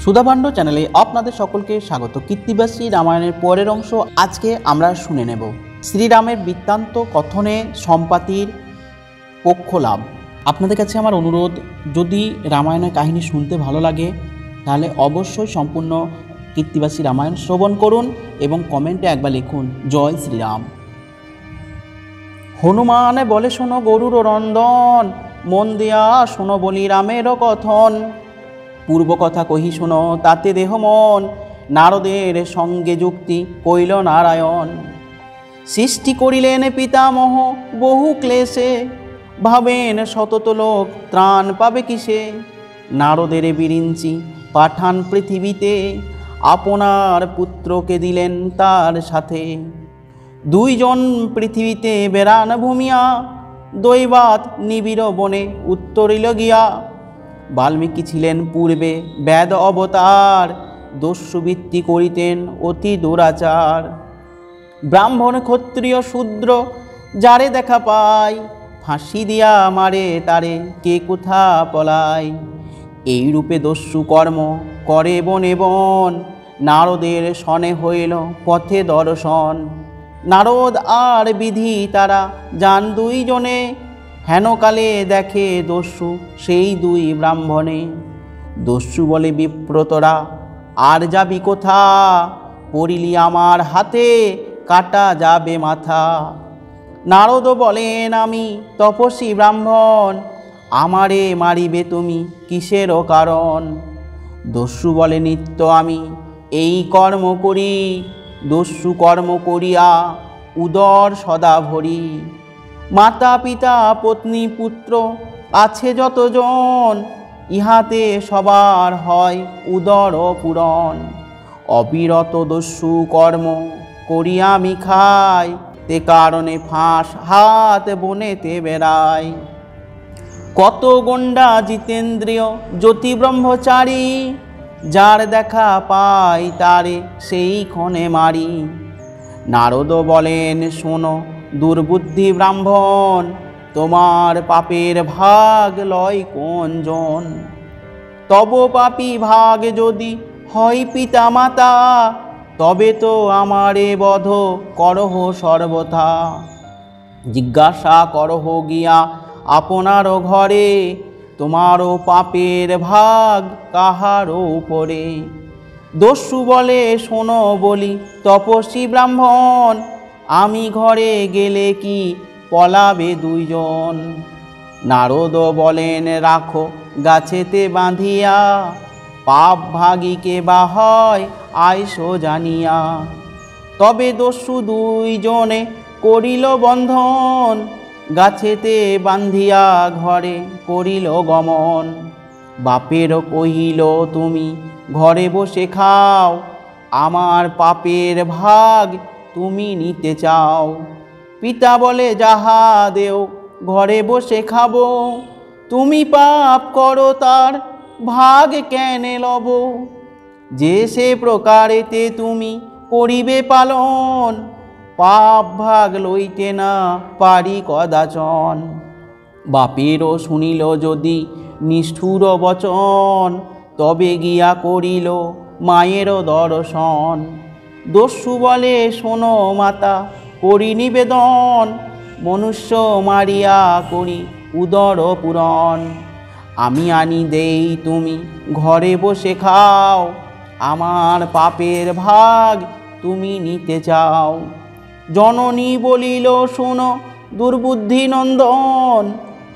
সুধাভাণ্ড চ্যানেলে আপনাদের সকলকে স্বাগত। কীর্তিবাসী রামায়ণের পরের অংশ আজকে আমরা শুনে নেব। শ্রীরামের বৃত্তান্ত কথনে সম্পাতির পক্ষ লাভ। আপনাদের কাছে আমার অনুরোধ, যদি রামায়ণের কাহিনী শুনতে ভালো লাগে তাহলে অবশ্যই সম্পূর্ণ কীর্তিবাসী রামায়ণ শ্রবণ করুন এবং কমেন্টে একবার লিখুন জয় শ্রীরাম। হনুমান বলে শোনো গরুর রন্দন, মন দিয়া শোনো বলি রামেরও কথন। পূর্ব কথা কহি শোনো তাতে দেহ মন, নারদের সঙ্গে যুক্তি কইল নারায়ণ। সৃষ্টি করিলেন পিতামহ বহু ক্লেশে, ভাবেন শতত লোক ত্রাণ পাবে কিসে। নারদের বিরিঞ্চি পাঠান পৃথিবীতে, আপনার পুত্রকে দিলেন তার সাথে। দুইজন পৃথিবীতে বেড়ান ভূমিয়া, দৈবাত নিবিড় বনে উত্তরিল গিয়া। বাল্মীকি ছিলেন পূর্বে বেদ অবতার, দস্যুবৃত্তি করিতেন অতি দুরাচার। ব্রাহ্মণ ক্ষত্রিয় শূদ্র যারে দেখা পায়, ফাঁসি দিয়া মারে তারে কে কোথা পলায়। এই রূপে দস্যু কর্ম করে বনে বন, নারদের শনে হইল পথে দর্শন। নারদ আর বিধি তারা যান দুইজনে, হেনকালে দেখে দস্যু সেই দুই ব্রাহ্মণে। দস্যু বলে বিপ্রতরা আর যাবি কোথা, পড়িলি আমার হাতে কাটা যাবে মাথা। নারদ বলেন আমি তপস্বী ব্রাহ্মণ, আমারে মারিবে তুমি কিসেরও কারণ। দস্যু বলে নিত্য আমি এই কর্ম করি, দস্যু কর্ম করিয়া উদর সদা ভরি। মাতা পিতা পত্নী পুত্র আছে যতজন, ইহাতে সবার হয় উদর পূরণ। অবিরত দস্যু কর্ম করিয়া আমি খাই, তে কারণে ফাঁস হাত বনেতে বেড়াই। কত গণ্ডা জিতেন্দ্রিয় জ্যোতি ব্রহ্মচারী, যার দেখা পাই তারে সেই ক্ষণে মারি। নারদ বলেন শোনো দুর্বুদ্ধি ব্রাহ্মণ, তোমার পাপের ভাগ লয় কোনজন। তব পাপী ভাগ যদি হয় পিতা মাতা, তবে তো আমারে বধ করহ সর্বথা। জিজ্ঞাসা করহ গিয়া আপনারও ঘরে, তোমারও পাপের ভাগ কাহারও উপরে। দস্যু বলে শোনো বলি তপস্বী ব্রাহ্মণ, আমি ঘরে গেলে কি পলাবে দুইজন। নারদ বলেন রাখো গাছেতে বাঁধিয়া, পাপ ভাগীকে বা হয় আইসো জানিয়া। তবে দস্যু দুইজনে করিল বন্ধন, গাছেতে বান্ধিয়া ঘরে করিল গমন। বাপের কহিল তুমি ঘরে বসে খাও, আমার পাপের ভাগ তুমি নিতে চাও। পিতা বলে যাহা দেও ঘরে বসে খাবো, তুমি পাপ করো তার ভাগ কেনে লব। যে সে প্রকারেতে তুমি করিবে পালন, পাপ ভাগ লইতে না পারি কদাচন। বাপেরও শুনিল যদি নিষ্ঠুর বচন, তবে গিয়া করিল মায়েরও দর্শন। দস্যু বলে শোনো মাতা করি নিবেদন, মনুষ্য মারিয়া করি উদর পূরণ। আমি আনি দেই তুমি ঘরে বসে খাও, আমার পাপের ভাগ তুমি নিতে চাও। জননী বলিল শোনো দুর্বুদ্ধি নন্দন,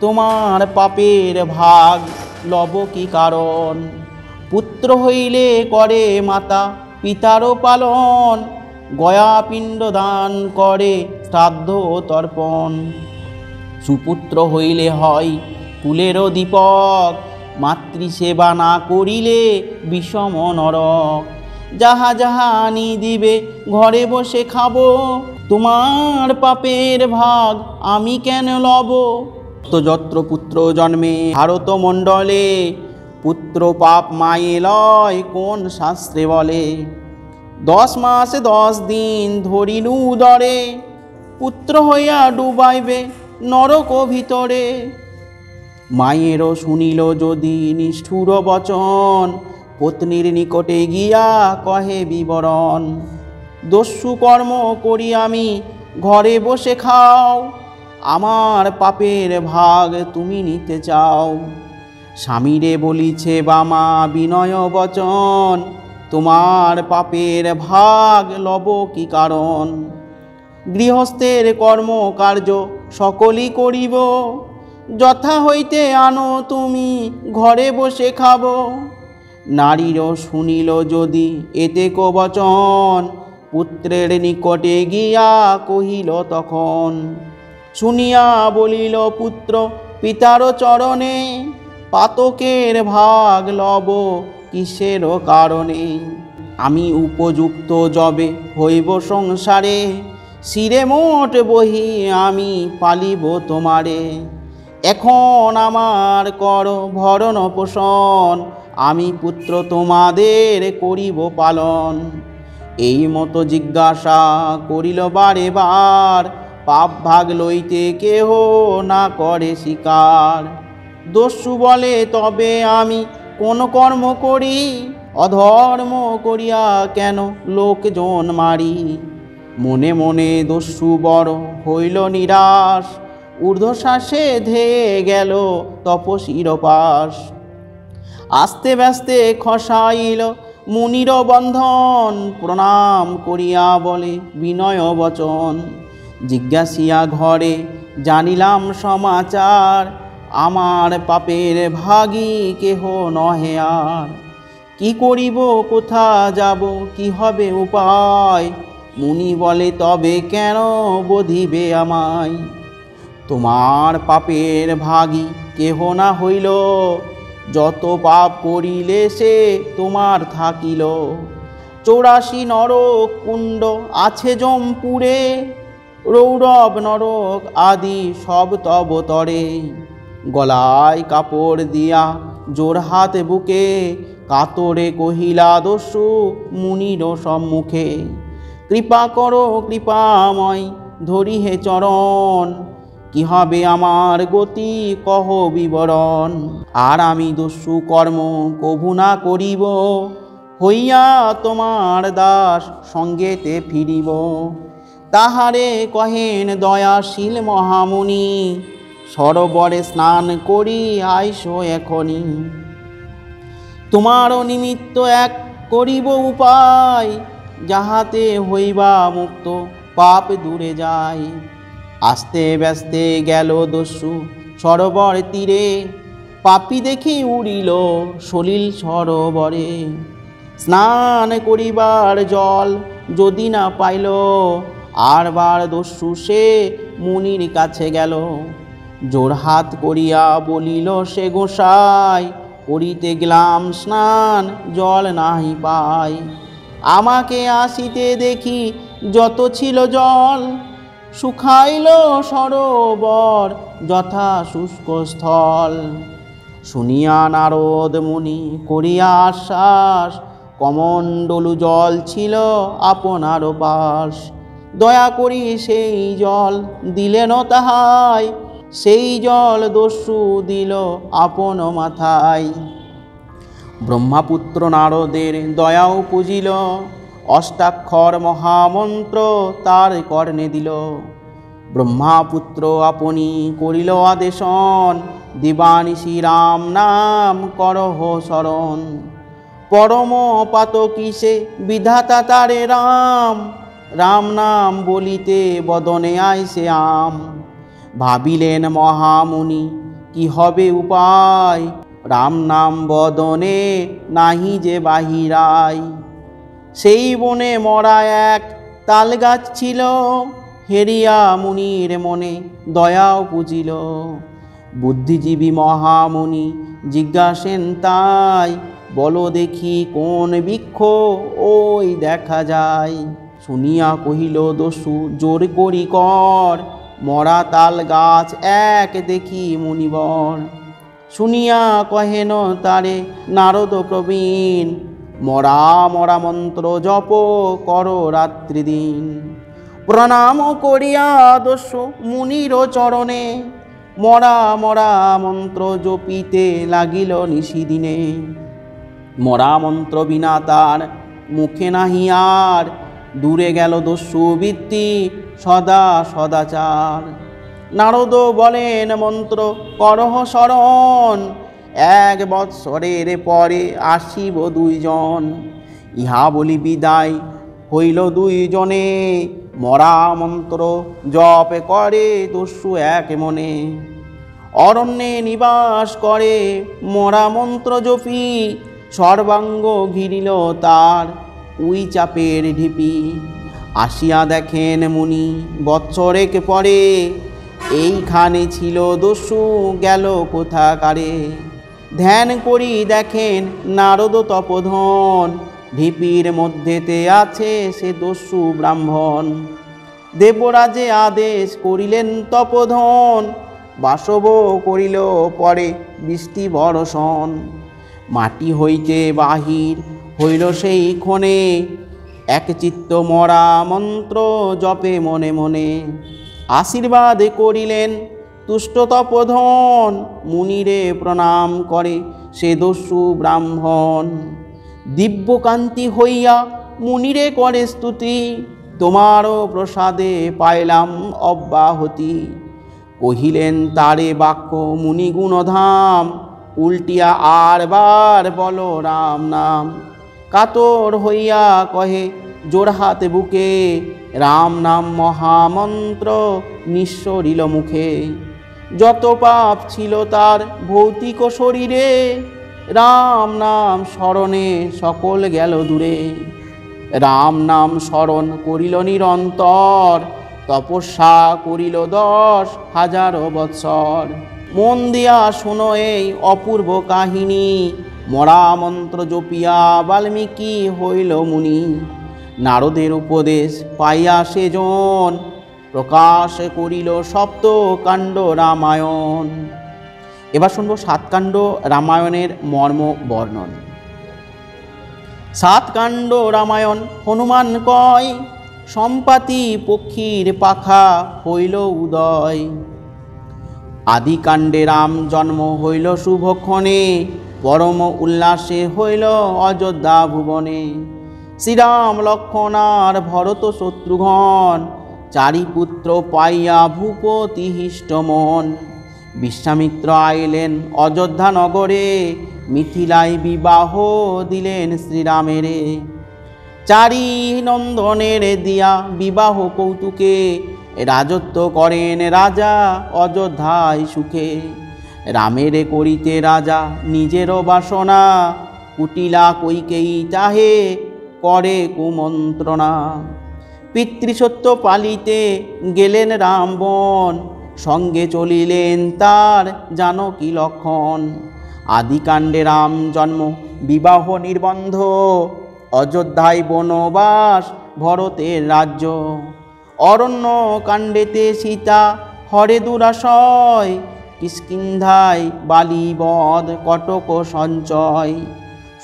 তোমার পাপের ভাগ লব কি কারণ। পুত্র হইলে করে মাতা পিতারও পালন, গয়া পিণ্ড দান করে শ্রাদ্ধ তর্পণ। সুপুত্র হইলে হয় কুলেরও দীপক, মাতৃসেবা না করিলে বিষম নরক। যাহা যাহা আনি দিবে ঘরে বসে খাবো, তোমার পাপের ভাগ আমি কেন লব। তো যত্র পুত্র জন্মে ভারত মণ্ডলে, পুত্র পাপ মায়ে লয় কোন শাস্ত্রে বলে। 10 মাস 10 দিন ধরিনু উদরে, পুত্র হইয়া ডুবাইবে নরক ভিতরে। মায়েরও শুনিল যদি নিষ্ঠুর বচন, পত্নীর নিকটে গিয়া কহে বিবরণ, দস্যু কর্ম করি আমি, ঘরে বসে খাও, আমার পাপের ভাগ তুমি নিতে চাও। স্বামীরে বলিছে বামা বিনয় বচন, তোমার পাপের ভাগ লব কি কারণ। গৃহস্থের কর্ম কার্য সকলই করিব, যথা হইতে আনো তুমি, ঘরে বসে খাব। নারীরও শুনিল যদি এতে বচন, পুত্রের নিকটে গিয়া কহিল তখন। শুনিয়া বলিল পুত্র পিতার চরণে, পাতকের ভাগ লব কিসের কারণে। আমি উপযুক্ত যবে হইব সংসারে, শিরে মোট বহি আমি পালিব তোমারে। এখন আমার কর ভরণ পোষণ, আমি পুত্র তোমাদের করিব পালন। এই মতো জিজ্ঞাসা করিল বারে বার, পাপ ভাগ লইতে কেহ না করে স্বীকার। দস্যু বলে তবে আমি কোন কর্ম করি, অধর্ম করিয়া কেন লোকজন মারি। মনে মনে দস্যু বড় হইল নিরাশ, ঊর্ধ্বশ্বাসে ধেয়ে গেল তপস্বীর পাশ। আস্তে ব্যস্তে খসাইল মুনির বন্ধন, প্রণাম করিয়া বলে বিনয় বচন। জিজ্ঞাসিয়া ঘরে জানিলাম সমাচার, আমার পাপের ভাগী কেহ নহে আর। কি করিব কোথা যাব কি হবে উপায়, মুনি বলে তবে কেন বধিবে আমায়। তোমার পাপের ভাগী কেহ না হইল, যত পাপ করিলে সে তোমার থাকিল। 84 নরক কুণ্ড আছে জমপুরে, রৌরব নরক আদি সব তব তরে। গলায় কাপড় দিয়া জোড়হাত বুকে, কাতরে কহিলা দস্যু মুনির সম্মুখে। কৃপা করো কৃপাময় ধরি হে চরণ, কি হবে আমার গতি কহ বিবরণ। আর আমি দস্যু কর্ম কভু না করিব, হইয়া তোমার দাস সঙ্গেতে ফিরিব। তাহারে কহেন দয়াশীল মহামুনি, সরোবরে স্নান করি আইসো এখনি। তোমারও নিমিত্ত এক করিব উপায়, যাহাতে হইবা মুক্ত পাপ দূরে যায়। আস্তে ব্যস্তে গেল দস্যু সরোবর তীরে, পাপী দেখি উড়িল সলিল সরোবরে। স্নান করিবার জল যদি না পাইল, আরবার দস্যু সে মুনির কাছে গেল। জোড়হাত করিয়া বলিল সে গোসাই, করিতে গেলাম স্নান জল নাহি পাই। আমাকে আসিতে দেখি যত ছিল জল, শুকাইল সরোবর যথা শুষ্ক স্থল। শুনিয়া নারদ মুনি করিয়া আশ্বাস, কমণ্ডলু জল ছিল আপনার পাশ। দয়া করি সেই জল দিলেন তাহাই, সেই জল দস্যু দিল আপন মাথায়। ব্রহ্মাপুত্র নারদের দয়াও পুজিল, অষ্টাক্ষর মহামন্ত্র তার কর্ণে দিল। ব্রহ্মাপুত্র আপনি করিল আদেশন, দিবানিশি রাম নাম করহ শরণ। পরম পাতকী সে বিধাতা তারে রাম, রাম নাম বলিতে বদনে আইসে আম। ভাবিলেন মহামুনি কি হবে উপায়, রাম নাম বদনে নাহি যে বাহিরায়। সেই বনে মরা এক তাল গাছ ছিল, হেরিয়া মুনির মনে দয়াও পুজিল। বুদ্ধিজীবী মহামুনি জিজ্ঞাসেন তাই, বলো দেখি কোন বৃক্ষ ওই দেখা যায়। শুনিয়া কহিল দস্যু জোর করি কর, মরা তাল গাছ এক দেখি মুনিবর। শুনিয়া কহেন তারে নারদ প্রবীণ, মরা মরা মন্ত্র জপ করো রাত্রি দিন। প্রণাম করিয়া দস্যু মুনির চরণে, মরা মরা মন্ত্র জপিতে লাগিল নিশিদিনে। মরা মন্ত্র বিনা তার মুখে নাহি আর, দূরে গেল দস্যু বৃত্তি সদা সদাচার। নারদ বলেন মন্ত্র করহ স্মরণ, 1 বৎসরের পরে আসিব 2 জন। ইহা বলি বিদায় হইল 2 জনে, মরা মন্ত্র জপ করে দস্যু এক মনে। অরণ্যে নিবাস করে মরা মন্ত্র জপি, সর্বাঙ্গ ঘিরিল তার উই চাপের ঢিপি। আসিয়া দেখেন মুনি বৎসরেক পরে, এইখানে ছিল দস্যু গেল কোথাকারে। ধ্যান করি দেখেন নারদ তপোধন, ঢিপির মধ্যেতে আছে সে দস্যু ব্রাহ্মণ। দেবরাজে আদেশ করিলেন তপোধন, বাসব করিল পরে বৃষ্টি বর্ষণ। মাটি হইতে বাহির হইল সেই ক্ষণে, এক চিত্ত মরা মন্ত্র জপে মনে মনে। আশীর্বাদ করিলেন তুষ্ট তপোধন, মুনিরে প্রণাম করে সে দস্যু ব্রাহ্মণ। দিব্যকান্তি হইয়া মুনিরে করে স্তুতি, তোমারও প্রসাদে পাইলাম অব্যাহতি। কহিলেন তারে বাক্য মুনি গুণধাম, উল্টিয়া আর বার বলো রাম নাম। কাতর হইয়া কহে জোড়হাত বুকে, রাম নাম মহামন্ত্র নিঃসরিল মুখে। যত পাপ ছিল তার ভৌতিক শরীরে, রাম নাম স্মরণে সকল গেল দূরে। রাম নাম স্মরণ করিল নিরন্তর, তপস্যা করিল 10,000 বৎসর। মন দিয়া শোনো এই অপূর্ব কাহিনী, মরা মন্ত্র জপিয়া বাল্মীকি হইল মুনি। নারদের উপদেশ পাইয়া সেজন, প্রকাশ করিল সপ্তকাণ্ড রামায়ণ। এবার শুনব 7 কাণ্ড রামায়ণের মর্ম বর্ণন। 7 কাণ্ড রামায়ণ হনুমান কয়, সম্পাতি পক্ষীর পাখা হইল উদয়। আদি কাণ্ডে রাম জন্ম হইল শুভক্ষণে, পরম উল্লাসে হইল অযোধ্যা ভুবনে। শ্রীরাম লক্ষ্মণ আর ভরত শত্রুঘ্ন, 4 পুত্র পাইয়া ভূপতি হিষ্ট মন। বিশ্বামিত্র আইলেন অযোধ্যা নগরে, মিথিলায় বিবাহ দিলেন শ্রীরামেরে। 4 নন্দনের দিয়া বিবাহ কৌতুকে, রাজত্ব করেন রাজা অযোধ্যায় সুখে। রামেরে করিতে রাজা নিজেরও বাসনা, কুটিলা কইকেয়ী চাহে করে কুমন্ত্রণা। পিতৃসত্য পালিতে গেলেন রামবন, সঙ্গে চলিলেন তার জানকী লক্ষণ। আদিকাণ্ডে রাম জন্ম বিবাহ নির্বন্ধ, অযোধ্যায় বনবাস ভরতের রাজ্য। অরণ্য কাণ্ডেতে সীতা হরে দুরাশয়, কিষ্কিন্ধায় বালিবধ কটক সঞ্চয়।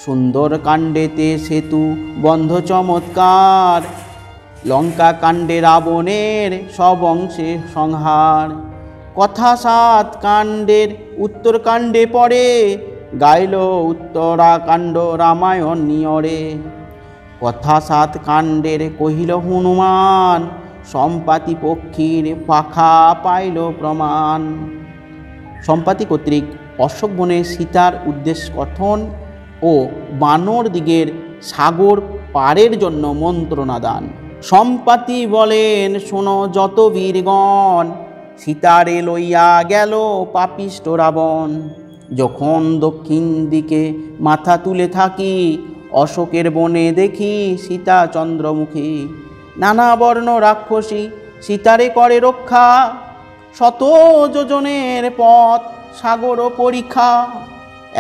সুন্দর কাণ্ডেতে সেতু বন্ধ চমৎকার, লঙ্কা কাণ্ডে রাবণের সব অংশে সংহার। কথা 7 কাণ্ডের উত্তরকাণ্ডে পড়ে, গাইল উত্তরাকাণ্ড রামায়ণ নিয়রে। কথা 7 কাণ্ডের কহিল হনুমান, সম্পাতি পক্ষীর পাখা পাইল প্রমাণ। সম্পাতি কর্তৃক অশোক বনে সীতার উদ্দেশ্য কথন ও বানর দিগের সাগর পারের জন্য মন্ত্রণা দান। সম্পাতি বলেন, শোনো যত বীরগণ, সীতারে লইয়া গেল পাপিষ্ট রাবণ। যখন দক্ষিণ দিকে মাথা তুলে থাকি, অশোকের বনে দেখি সীতা চন্দ্রমুখী। নানা বর্ণ রাক্ষসী সীতারে করে রক্ষা, 100 যোজনের পথ সাগর পরীক্ষা।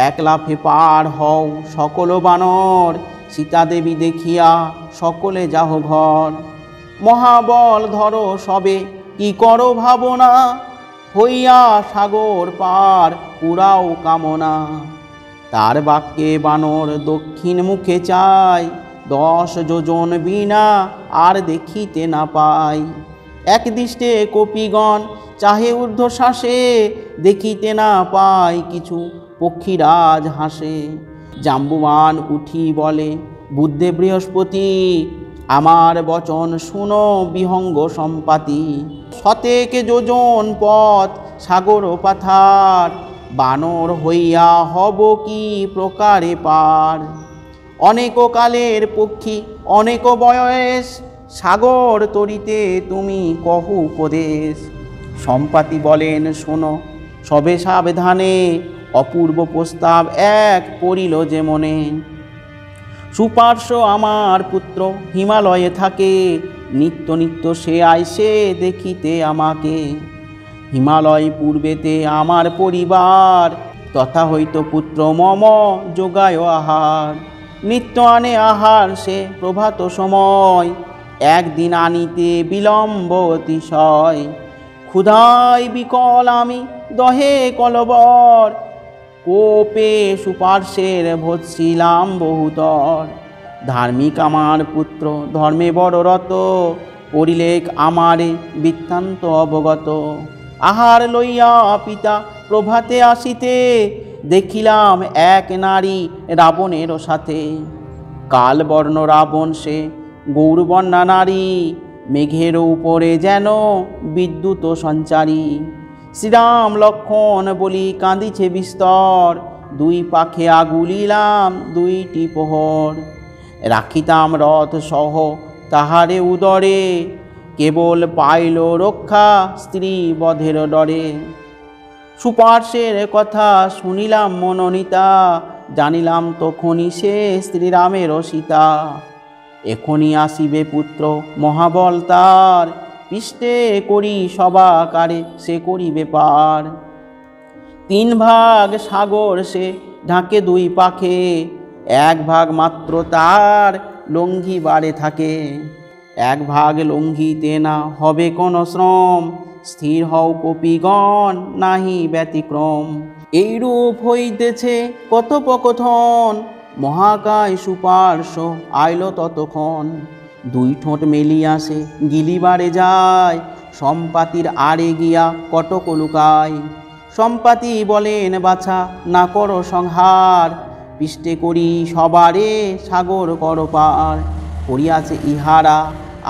1 লাফে পার হও সকল বানর, সীতা দেবী দেখিয়া সকলে যাহ ঘর। মহাবল ধরো সবে কি করো ভাবনা, হইয়া সাগর পার পুরাও কামনা। তার বাক্যে বানর দক্ষিণ মুখে চায়, 10 যোজন বিনা আর দেখিতে না পাই। এক দৃষ্টে কপিগণ চাহে ঊর্ধ্বশ্বাসে, দেখিতে না পায় কিছু পক্ষীরাজ হাসে। জাম্বুবান উঠি বলে, বুদ্ধে বৃহস্পতি আমার বচন শুনো বিহঙ্গ সম্পাতি। শতেক যোজন পথ সাগর পাথার, বানর হইয়া হব কি প্রকারে পার। অনেক কালের পক্ষী অনেক বয়স, সাগর তরিতে তুমি কহু উপদেশ। সম্পাতি বলেন শোনো সবে সাবধানে, অপূর্ব প্রস্তাব এক পড়িল যে মনে। সুপার্শ্ব আমার পুত্র হিমালয়ে থাকে, নিত্য নিত্য সে আইসে দেখিতে আমাকে। হিমালয় পূর্বেতে আমার পরিবার, তথা হইত পুত্র মম যোগায় আহার। নিত্য আনে আহার সে প্রভাত সময়, একদিন আনিতে বিলম্ব অতিশয়। ক্ষুধায় বিকল আমি দহে কলবর, কোপে সুপার্শ্বের ভৎসিলাম বহুতর। ধার্মিক আমার পুত্র ধর্মে বড় রত, পরিলেখ আমারে বৃত্তান্ত অবগত। আহার লইয়া পিতা প্রভাতে আসিতে, দেখিলাম এক নারী রাবণের সাথে। কালবর্ণ রাবণ সে গৌরবর্ণা নারী, মেঘের উপরে যেন বিদ্যুৎ সঞ্চারী। শ্রীরাম লক্ষণ বলি কাঁদিছে বিস্তর, দুই পাখে আগুলিলাম দুইটি প্রহর। রাখিতাম রথ সহ তাহারে উদরে, কেবল পাইল রক্ষা স্ত্রী বধের ডরে। সুপার্শ্বের কথা শুনিলাম মনোনীতা, জানিলাম তখনই সে শ্রীরামের সীতা। এখনই আসিবে পুত্র মহাবল তার, পৃষ্ঠে করি সবাকারে সে করিবে পার। 3 ভাগ সাগর সে ঢাকে 2 পাখে, 1 ভাগ মাত্র তার লঙ্ঘিবারে থাকে। 1 ভাগ লঙ্ঘিতে না হবে কোন শ্রম, স্থির হও কপিগণ নাহি ব্যতিক্রম। এইরূপ হইতেছে কথোপকথন, মহাকায় সুপার্শ্ব আইল ততক্ষণ। 2 ঠোঁট মেলিয়া সে গিলিবারে যায়, সম্পাতির আড়ে গিয়া কটক লুকায়। সম্পাতি বলেন বাছা না করো সংহার, পৃষ্ঠে করি সবারে সাগর কর পার। করিয়াছে ইহারা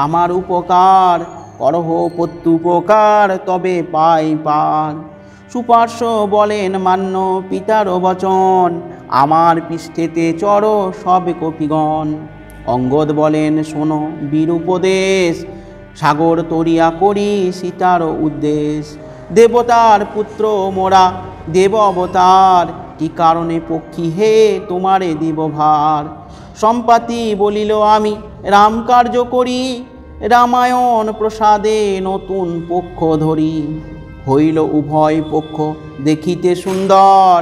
আমার উপকার, করহ প্রত্যুপকার তবে পাই পার। সুপার্শ্ব বলেন মান্য পিতার বচন, আমার পৃষ্ঠেতে চর সব কপিগণ। অঙ্গদ বলেন শোনো বীর উপদেশ, সাগর তরিয়া করি সীতার উদ্দেশ। দেবতার পুত্র মোরা দেব অবতার, কি কারণে পক্ষী হে তোমারে দিব ভার। সম্পাতি বলিল আমি রাম কার্য করি, রামায়ণ প্রসাদে নতুন পক্ষ ধরি। হইল উভয় পক্ষ দেখিতে সুন্দর,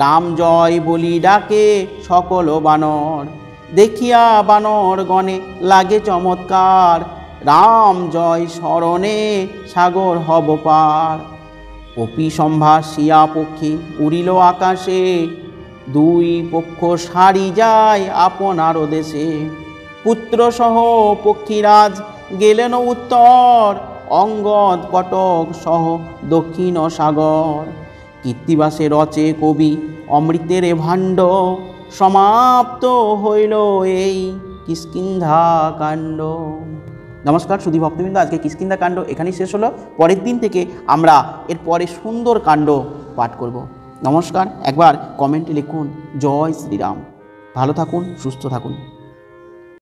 রাম জয় বলি ডাকে সকল বানর। দেখিয়া বানর গণে লাগে চমৎকার, রাম জয় স্মরণে সাগর হব পার। কপি সম্ভাসিয়া পক্ষী উড়িল আকাশে, 2 পক্ষ সারি যায় আপনার দেশে। পুত্র সহ পক্ষীরাজ গেলেন উত্তর, অঙ্গদ কটক সহ দক্ষিণ সাগর। কীর্তিবাসে রচে কবি অমৃতের ভাণ্ড, সমাপ্ত হইল এই কিষ্কিন্ধা কাণ্ড। নমস্কার সুধী ভক্তবৃন্দ, আজকে কিষ্কিন্ধা কাণ্ড এখানেই শেষ হলো। পরের দিন থেকে আমরা এর পরে সুন্দর কাণ্ড পাঠ করব। নমস্কার। একবার কমেন্টে লিখুন জয় শ্রীরাম। ভালো থাকুন, সুস্থ থাকুন।